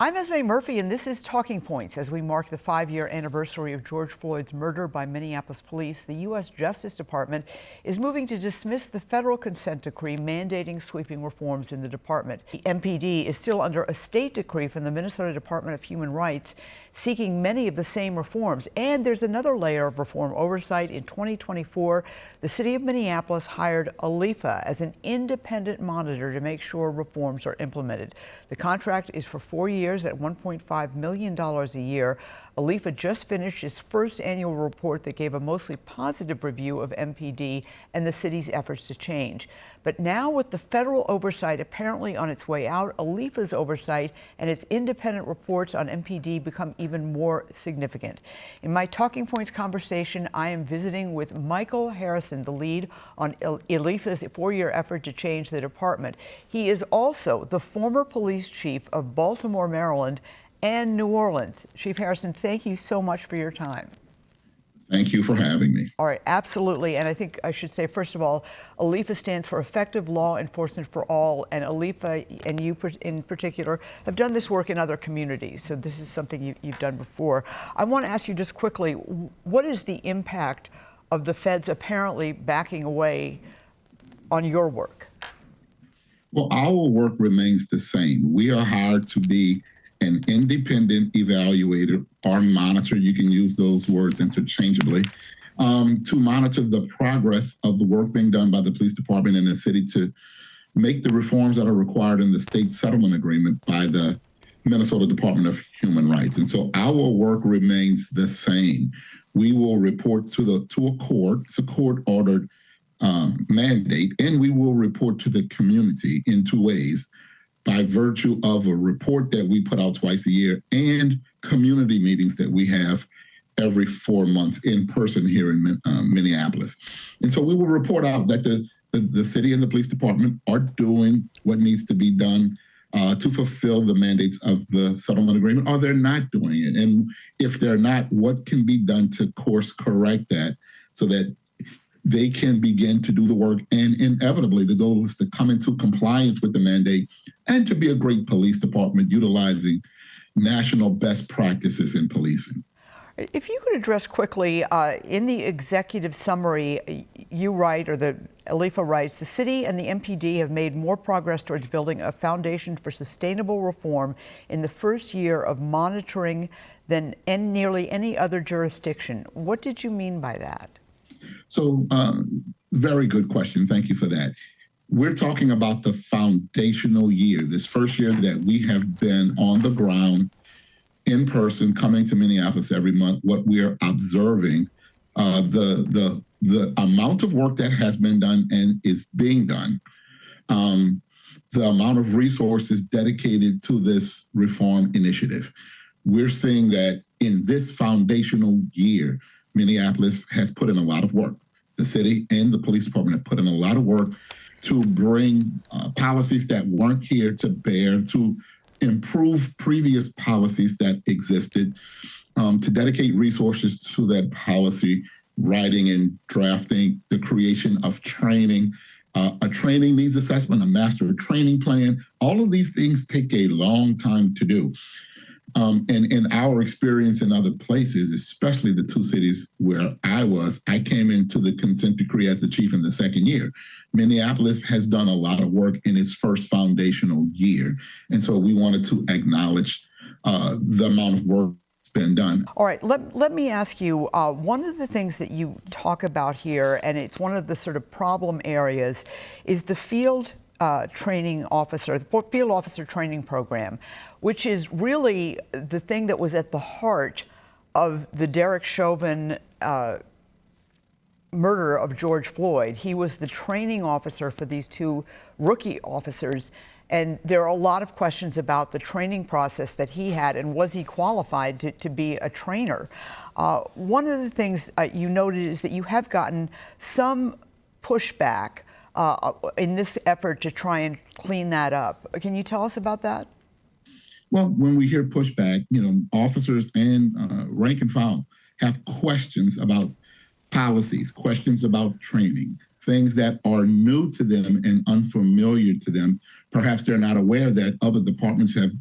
I'm Esme Murphy, and this is Talking Points. As we mark the 5-year anniversary of George Floyd's murder by Minneapolis police, the U.S. Justice Department is moving to dismiss the federal consent decree mandating sweeping reforms in the department. The MPD is still under a state decree from the Minnesota Department of Human Rights seeking many of the same reforms. And there's another layer of reform oversight. In 2024, the city of Minneapolis hired ALIFA as an independent monitor to make sure reforms are implemented. The contract is for 4 years at $1.5 million a year. ALIFA just finished its first annual report that gave a mostly positive review of MPD and the city's efforts to change. But now, with the federal oversight apparently on its way out, ALIFA's oversight and its independent reports on MPD become even more significant. In my Talking Points conversation, I am visiting with Michael Harrison, the lead on ALIFA's 4-year effort to change the department. He is also the former police chief of Baltimore, Maryland, and New Orleans. Chief Harrison, thank you so much for your time. Thank you for having me. All right, absolutely. And I think I should say, first of all, ALIFA stands for Effective Law Enforcement for All, and ALIFA, and you in particular, have done this work in other communities. So this is something you've done before. I want to ask you just quickly, what is the impact of the feds apparently backing away on your work? Well, our work remains the same. We are hired to be an independent evaluator or monitor, you can use those words interchangeably, to monitor the progress of the work being done by the police department in the city to make the reforms that are required in the state settlement agreement by the Minnesota Department of Human Rights. And so our work remains the same. We will report to a court. It's a court-ordered mandate, and we will report to the community in 2 ways: by virtue of a report that we put out twice a year and community meetings that we have every 4 months in person here in Minneapolis. And so we will report out that the city and the police department are doing what needs to be done to fulfill the mandates of the settlement agreement, or they're not doing it. And if they're not, what can be done to course correct that so that they can begin to do the work. And inevitably, the goal is to come into compliance with the mandate and to be a great police department utilizing national best practices in policing. If you could address quickly, in the executive summary, you write, or the ALIFA writes, the city and the MPD have made more progress towards building a foundation for sustainable reform in the first year of monitoring than in nearly any other jurisdiction. What did you mean by that? So, very good question. Thank you for that. We're talking about the foundational year, this first year that we have been on the ground, in person, coming to Minneapolis every month. What we're observing, the amount of work that has been done and is being done, the amount of resources dedicated to this reform initiative. We're seeing that in this foundational year, Minneapolis has put in a lot of work. The city and the police department have put in a lot of work to bring policies that weren't here to bear, to improve previous policies that existed, to dedicate resources to that policy writing and drafting, the creation of training, a training needs assessment, a master training plan. All of these things take a long time to do. And in our experience in other places, especially the 2 cities where I came into the consent decree as the chief in the 2nd year. Minneapolis has done a lot of work in its first foundational year. And so we wanted to acknowledge the amount of work that's been done. All right, let me ask you, one of the things that you talk about here, and it's one of the sort of problem areas, is the field training officer, the field officer training program, which is really the thing that was at the heart of the Derek Chauvin murder of George Floyd. He was the training officer for these 2 rookie officers. And there are a lot of questions about the training process that he had, and was he qualified to be a trainer? One of the things you noted is that you have gotten some pushback in this effort to try and clean that up. Can you tell us about that? Well, when we hear pushback, officers and rank and file have questions about policies, questions about training, things that are new to them and unfamiliar to them. Perhaps they're not aware that other departments have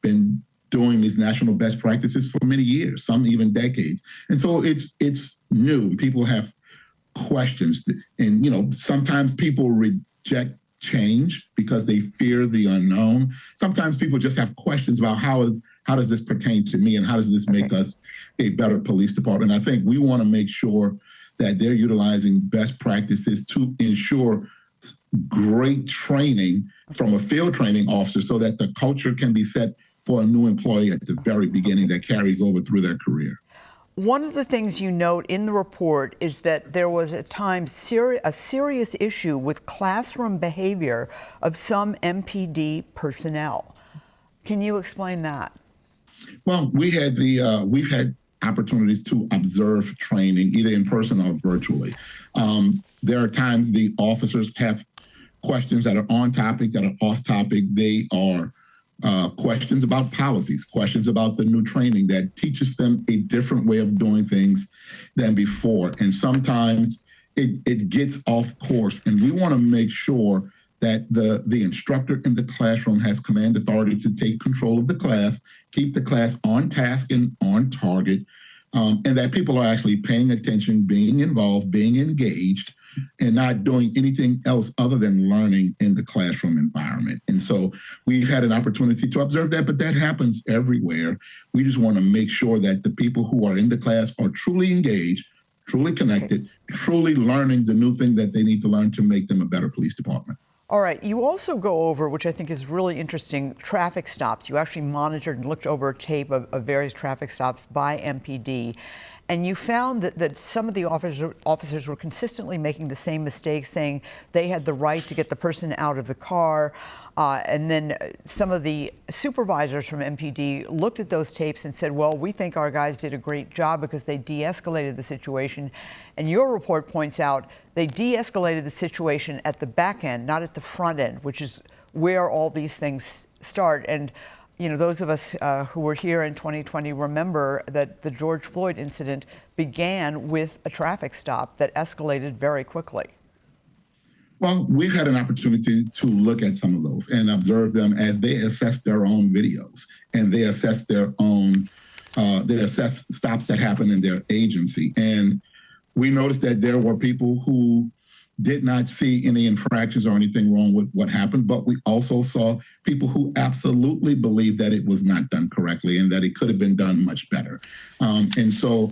been doing these national best practices for many years, some even decades. And so it's new. People have questions, and sometimes people reject change because they fear the unknown. Sometimes people just have questions about how does this pertain to me, and how does this make us a better police department. I think we want to make sure that they're utilizing best practices to ensure great training from a field training officer so that the culture can be set for a new employee at the very beginning that carries over through their career. One of the things you note in the report is that there was at times a serious issue with classroom behavior of some MPD personnel. Can you explain that? Well, we've had opportunities to observe training either in person or virtually. There are times the officers have questions that are on topic, that are off topic. They are questions about policies, questions about the new training that teaches them a different way of doing things than before. And sometimes it gets off course. And we want to make sure that the instructor in the classroom has command authority to take control of the class, keep the class on task and on target, and that people are actually paying attention, being involved, being engaged, and not doing anything else other than learning in the classroom environment. And so we've had an opportunity to observe that, but that happens everywhere. We just want to make sure that the people who are in the class are truly engaged, truly connected, truly learning the new thing that they need to learn to make them a better police department. All right, you also go over, which I think is really interesting, traffic stops. You actually monitored and looked over a tape of various traffic stops by MPD, and you found that some of the officers were consistently making the same mistakes, saying they had the right to get the person out of the car, and then some of the supervisors from MPD looked at those tapes and said, well, we think our guys did a great job because they de-escalated the situation. And your report points out they de-escalated the situation at the back end, not at the front end, which is where all these things start. And those of us who were here in 2020 remember that the George Floyd incident began with a traffic stop that escalated very quickly. Well, we've had an opportunity to look at some of those and observe them as they assess their own videos, and they assess their own, they assess stops that happen in their agency. And we noticed that there were people who did not see any infractions or anything wrong with what happened, but we also saw people who absolutely believed that it was not done correctly and that it could have been done much better. And so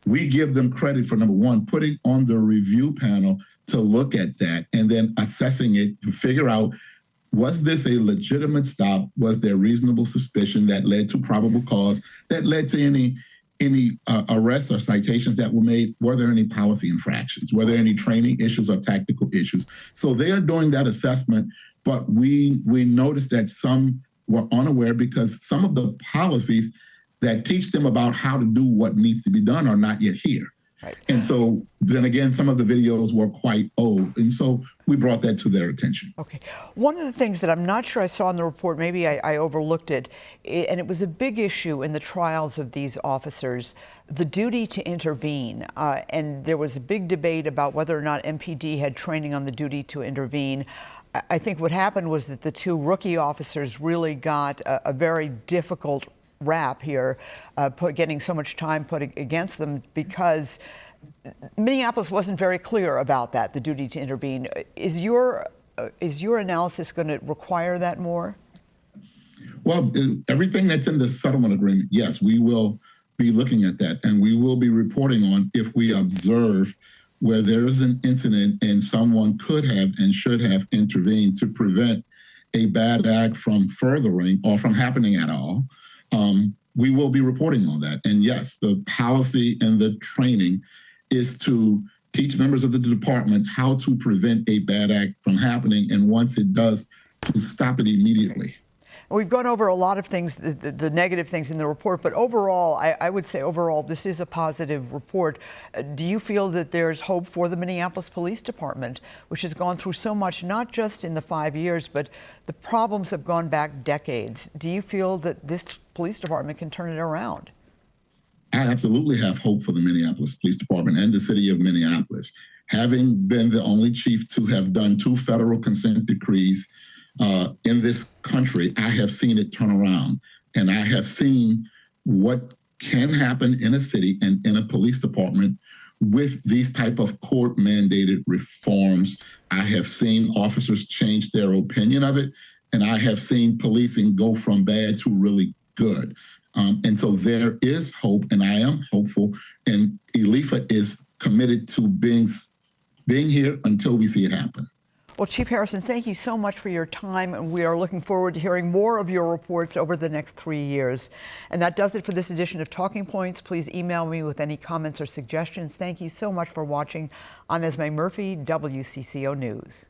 we give them credit for, number one, putting on the review panel to look at that and then assessing it to figure out, was this a legitimate stop? Was there reasonable suspicion that led to probable cause, that led to any arrests or citations that were made? Were there any policy infractions? Were there any training issues or tactical issues? So they are doing that assessment, but we noticed that some were unaware because some of the policies that teach them about how to do what needs to be done are not yet here. Right. And so then again, some of the videos were quite old. And so we brought that to their attention. Okay. One of the things that I'm not sure I saw in the report, maybe I overlooked it, and it was a big issue in the trials of these officers, the duty to intervene. And there was a big debate about whether or not MPD had training on the duty to intervene. I think what happened was that the two rookie officers really got a very difficult rap here, getting so much time put against them because Minneapolis wasn't very clear about that, the duty to intervene. Is your analysis going to require that more? Well, everything that's in the settlement agreement, yes, we will be looking at that, and we will be reporting on if we observe where there is an incident and someone could have and should have intervened to prevent a bad act from furthering or from happening at all. We will be reporting on that. And yes, the policy and the training is to teach members of the department how to prevent a bad act from happening, and once it does, to stop it immediately. We've gone over a lot of things, the negative things in the report, but overall, I would say overall, this is a positive report. Do you feel that there's hope for the Minneapolis Police Department, which has gone through so much, not just in the 5 years, but the problems have gone back decades? Do you feel that this police department can turn it around? I absolutely have hope for the Minneapolis Police Department and the city of Minneapolis. Having been the only chief to have done 2 federal consent decrees in this country, I have seen it turn around. and I have seen what can happen in a city and in a police department with these type of court-mandated reforms. I have seen officers change their opinion of it, and I have seen policing go from bad to really good. And so there is hope, and I am hopeful, and ELIFA is committed to being here until we see it happen. Well, Chief Harrison, thank you so much for your time, and we are looking forward to hearing more of your reports over the next 3 years. And that does it for this edition of Talking Points. Please email me with any comments or suggestions. Thank you so much for watching. I'm Esme Murphy, WCCO News.